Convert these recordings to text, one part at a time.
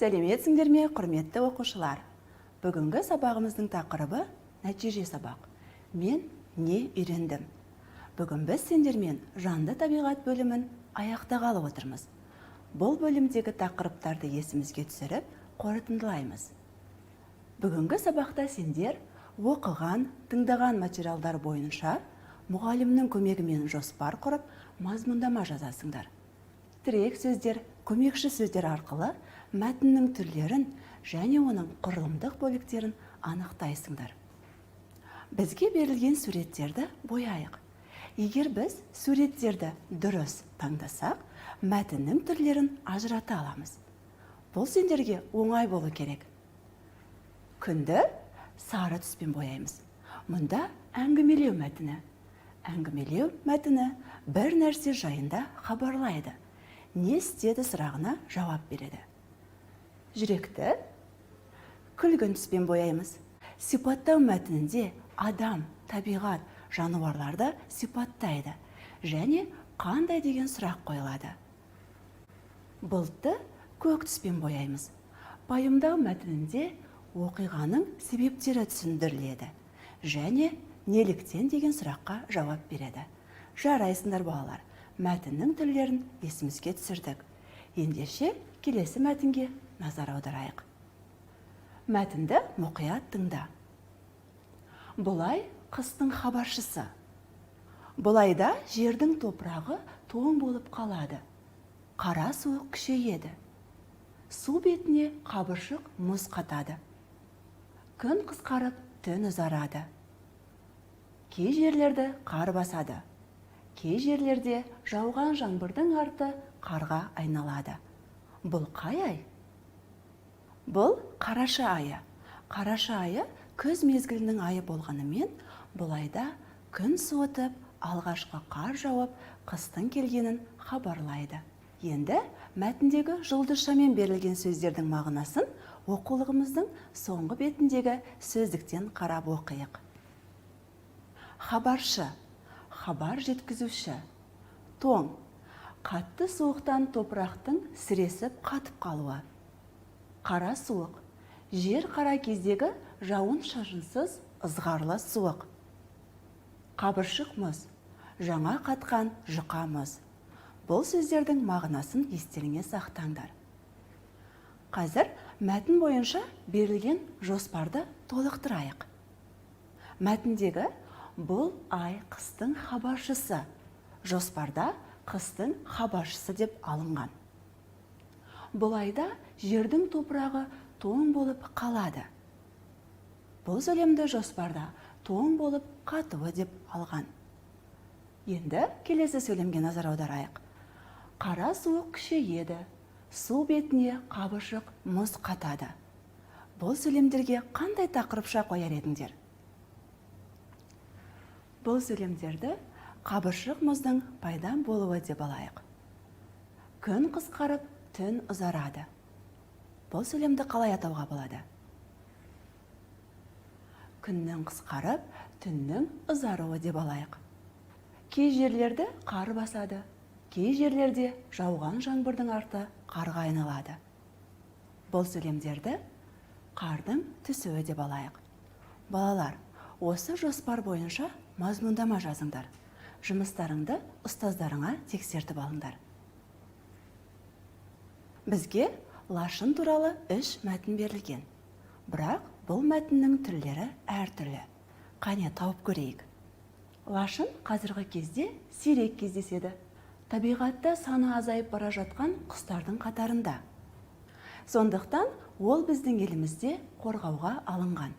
Сәлеметсіңдер ме, құрметті оқушылар? Бүгінгі сабағымыздың тақырыбы нәтиже сабақ. Мен не үйрендім? Бүгін біз сендермен жанды табиғат бөлімін аяқтағалы отырмыз. Бұл бөлімдегі тақырыптарды есімізге түсіріп, қорытындылаймыз. Бүгінгі сабақта сендер оқыған, тыңдаған материалдар бойынша мұғалімнің көмегімен жоспар құрып, мазмұндама жазасыңдар. Тірек сөздер, көмекші сөздер арқылы мәтіннің түрлерін және оның құрылымдық бөліктерін анықтайсыңдар. Бізге берілген суреттерді бояйық. Егер біз суреттерді дұрыс таңдасақ, мәтіннің түрлерін ажырата аламыз. Бұл сендерге оңай болу керек. Күнді сары түспен бояймыз. Мұнда әңгімелеу мәтіні. Әңгімелеу мәтіні бір нәрсе жайында хабарлайды. Не істеді сұрағына жауап береді. Жүректі күлгін түспен бояймыз. Сипаттау мәтінінде адам, табиғат, жануарларды сипаттайды және қандай деген сұрақ қойылады. Бұлтты көк түспен бояймыз. Пайымдау мәтінінде оқиғаның себептері түсіндіріледі және неліктен деген сұраққа жауап береді. Жарайсыңдар балалар, мәтіннің түрлерін есімізге түсірдік. Ендеше келесі мәтінге назар аударайық. Мәтінді мұқият тыңда. Бұлай қыстың хабаршысы. Бұлайда жердің топырағы тоң болып қалады. Қара суық күшейеді. Су бетіне қабыршық мұз қатады. Күн қысқарып, түн ұзарады. Кей жерлерді қар басады. Кей жерлерде жауған жаңбырдың арты қарға айналады. Бұл қай ай? Бұл қараша айы. Қараша айы күз мезгілінің айы болғанымен, бұл айда күн суытып, алғашқы қар жауып, қыстың келгенін хабарлайды. Енді мәтіндегі жұлдызшамен берілген сөздердің мағынасын оқулығымыздың соңғы бетіндегі сөздіктен қарап оқиық. Хабаршы, хабар жеткізуші. Тоң, қатты суықтан топырақтың сіресіп қатып қалуы. Қара суық, жер қара кездегі жауын шашынсыз ызғарлы суық. Қабыршық мұз, жаңа қатқан жұқа мұз. Бұл сөздердің мағынасын естеріңе сақтаңдар. Қазір мәтін бойынша берілген жоспарды толықтырайық. Мәтіндегі бұл ай қыстың хабаршысы. Жоспарда қыстың хабаршысы деп алынған. Бұл айда жердің топырағы тоң болып қалады. Бұл сөйлемді жоспарда тоң болып қатуы деп алған. Енді келесі сөйлемге назар аударайық. Қара суық күшейеді. Су бетіне қабыршық мұз қатады. Бұл сөйлемдерге қандай тақырыпша қояр едіңдер? Бұл сөйлемдерді қабыршық мұздың пайда болуы деп алайық. Күн қысқарып, түн ұзарады. Бұл сөйлемді қалай атауға болады? Күннің қысқарып, түннің ұзаруы деп алайық. Кей жерлерді қар басады. Кей жерлерде жауған жаңбырдың арты қарға айналады. Бұл сөйлемдерді қардың түсуі деп алайық. Балалар, осы жоспар бойынша мазмұндама жазыңдар. Жұмыстарыңды ұстаздарыңа тексертіп алыңдар. Бізге лашын туралы 3 мәтін берілген. Бірақ бұл мәтіннің түрлері әртүрлі. Қане тауып көрейік. Лашын қазіргі кезде сирек кездеседі. Табиғатта саны азайып бара жатқан құстардың қатарында. Сондықтан ол біздің елімізде қорғауға алынған.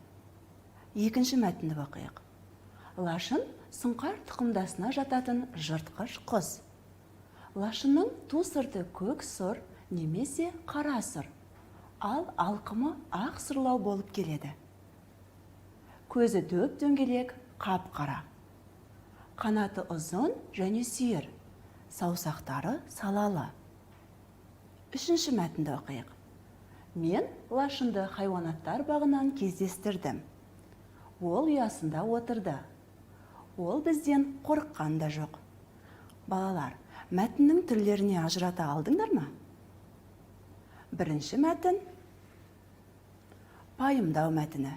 Екінші мәтінді оқиық. Лашын сұңқар тұқымдасына жататын жыртқыш құс. Лашынның ту сырты көк сұр немесе қара сұр, ал алқымы ақ сұрлау болып келеді. Көзі дөп-дөңгелек, қап-қара. Қанаты ұзын және сүйір, саусақтары салалы. Үшінші мәтінді оқиық. Мен лашынды хайуанаттар бағынан кездестірдім. Ол ұясында отырды. Ол бізден қорыққан да жоқ. Балалар, мәтіннің түрлеріне ажырата алдыңдар ма? Бірінші мәтін пайымдау мәтіні.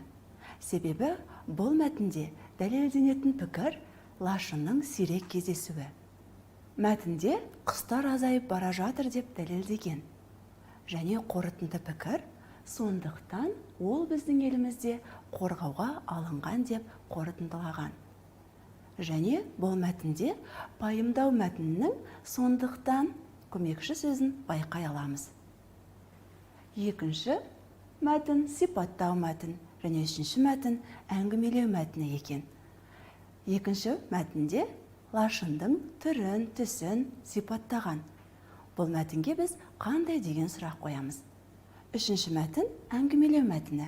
Себебі бұл мәтінде дәлелденетін пікір лашынның сирек кездесуі. Мәтінде құстар азайып бара жатыр деп дәлелдеген. Және қорытынды пікір, сондықтан ол біздің елімізде қорғауға алынған деп қорытындылаған. Және бұл мәтінде пайымдау мәтінінің сондықтан көмекші сөзін байқай аламыз. Екінші мәтін сипаттау мәтін, және үшінші мәтін әңгімелеу мәтіні екен. Екінші мәтінде лашындың түрін, түсін сипаттаған. Бұл мәтінге біз қандай деген сұрақ қоямыз. Үшінші мәтін әңгімелеу мәтіні.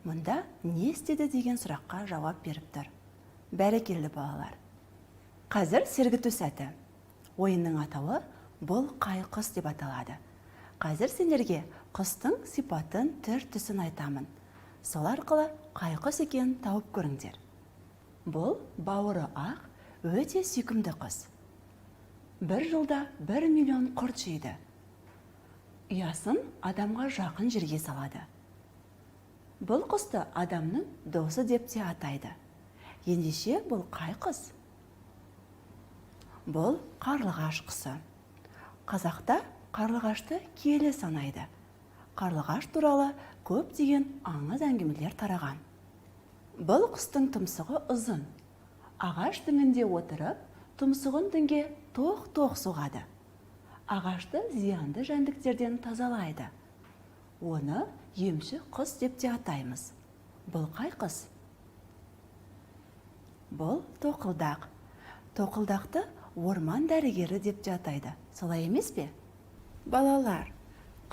Мұнда не істеді деген сұраққа жауап беріп тұр. Бәрекелді балалар. Қазір сергіту сәті. Ойынның атауы бұл қай құс деп аталады. Қазір сендерге құстың сипатын, түр, түсін айтамын. Сол арқылы қай құс екенін тауып көріңдер. Бұл бауыры ақ, өте сүйкімді құс. Бір жылда 1 миллион құрт жейді. Ұясын адамға жақын жерге салады. Бұл құсты адамның досы деп те атайды. Ендеше бұл қай құс? Бұл қарлығаш құсы. Қазақта қарлығашты киелі санайды. Қарлығаш туралы көптеген аңыз әңгімелер тараған. Бұл құстың тұмсығы ұзын. Ағаш діңінде отырып, тұмсығын дінге тоқ-тоқ соғады. Ағашты зиянды жәндіктерден тазалайды. Оны емші құс деп те атаймыз. Бұл қай құс? Бұл тоқылдақ. Тоқылдақты орман дәрігері деп те атайды. Солай емес пе? Балалар,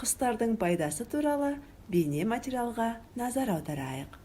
құстардың пайдасы туралы бейне материалға назар аударайық.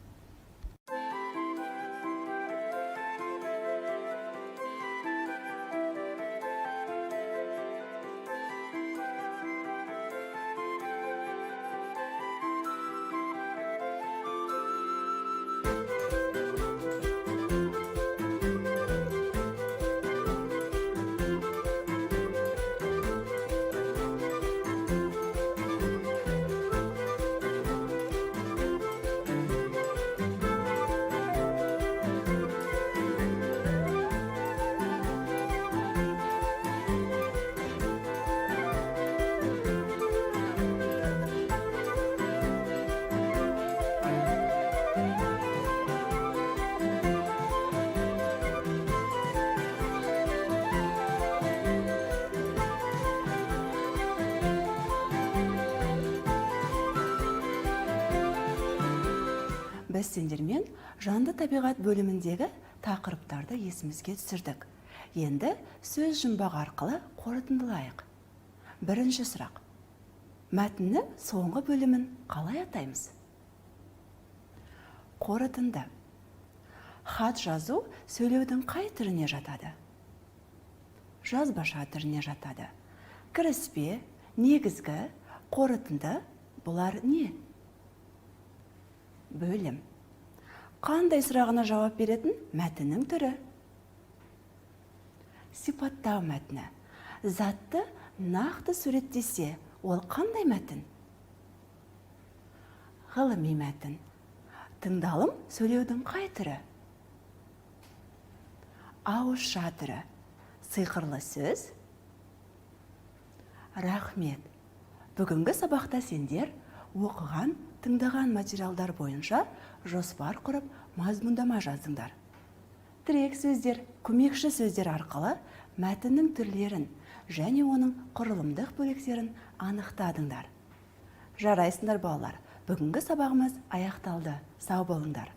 Біз сендермен жанды табиғат бөліміндегі тақырыптарды есімізге түсірдік. Енді сөз жұмбағы арқылы қорытындылайық. Бірінші сұрақ. Мәтіннің соңғы бөлімін қалай атаймыз? Қорытынды. Хат жазу сөйлеудің қай түріне жатады? Жазбаша түріне жатады. Кіріспе, негізгі, қорытынды бұлар не? Бөлім. Қандай сұрағына жауап беретін мәтіннің түрі? Сипаттау мәтіні. Затты нақты суреттесе, ол қандай мәтін? Ғылыми мәтін. Тыңдалым сөйлеудің қай түрі? Ауызша түрі. Сиқырлы сөз. Рахмет. Бүгінгі сабақта сендер оқыған, тыңдаған материалдар бойынша жоспар құрып, мазмұндама жаздыңдар. Тірек сөздер, көмекші сөздер арқылы мәтіннің түрлерін және оның құрылымдық бөліктерін анықтадыңдар. Жарайсыңдар балалар, бүгінгі сабағымыз аяқталды. Сау болыңдар.